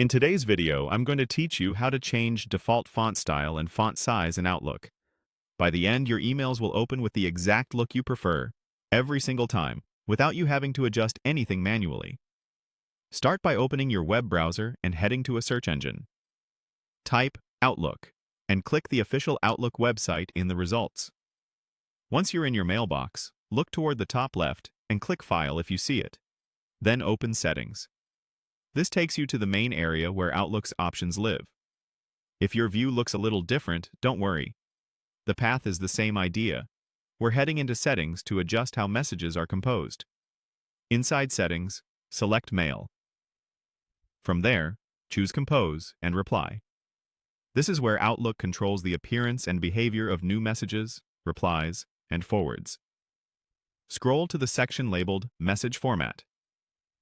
In today's video, I'm going to teach you how to change default font style and font size in Outlook. By the end, your emails will open with the exact look you prefer, every single time, without you having to adjust anything manually. Start by opening your web browser and heading to a search engine. Type Outlook and click the official Outlook website in the results. Once you're in your mailbox, look toward the top left and click File if you see it. Then open Settings. This takes you to the main area where Outlook's options live. If your view looks a little different, don't worry. The path is the same idea. We're heading into Settings to adjust how messages are composed. Inside Settings, select Mail. From there, choose Compose and Reply. This is where Outlook controls the appearance and behavior of new messages, replies, and forwards. Scroll to the section labeled Message Format.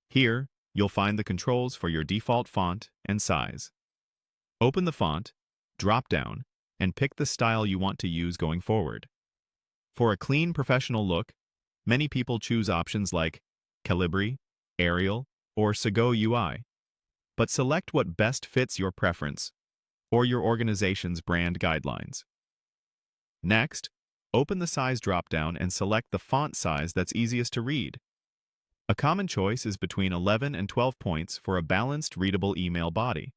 Here, you'll find the controls for your default font and size. Open the font, drop down, and pick the style you want to use going forward. For a clean professional look, many people choose options like Calibri, Arial, or Sego UI. But select what best fits your preference or your organization's brand guidelines. Next, open the size drop-down and select the font size that's easiest to read. A common choice is between 11 and 12 points for a balanced, readable email body.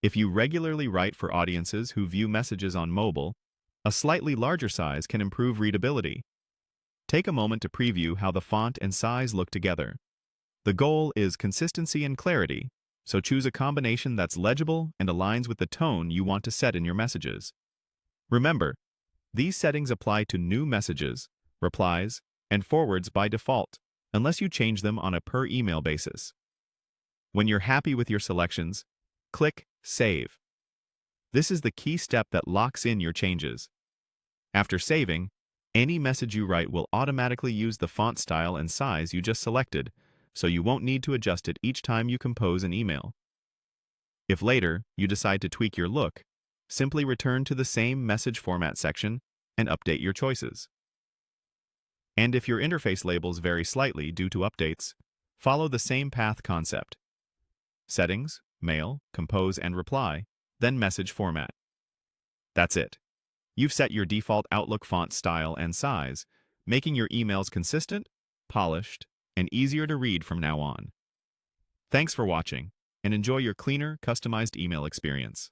If you regularly write for audiences who view messages on mobile, a slightly larger size can improve readability. Take a moment to preview how the font and size look together. The goal is consistency and clarity, so choose a combination that's legible and aligns with the tone you want to set in your messages. Remember, these settings apply to new messages, replies, and forwards by default, unless you change them on a per-email basis. When you're happy with your selections, click Save. This is the key step that locks in your changes. After saving, any message you write will automatically use the font style and size you just selected, so you won't need to adjust it each time you compose an email. If later you decide to tweak your look, simply return to the same message format section and update your choices. And if your interface labels vary slightly due to updates, follow the same path concept. Settings, Mail, Compose and Reply, then Message Format. That's it. You've set your default Outlook font style and size, making your emails consistent, polished, and easier to read from now on. Thanks for watching, and enjoy your cleaner, customized email experience.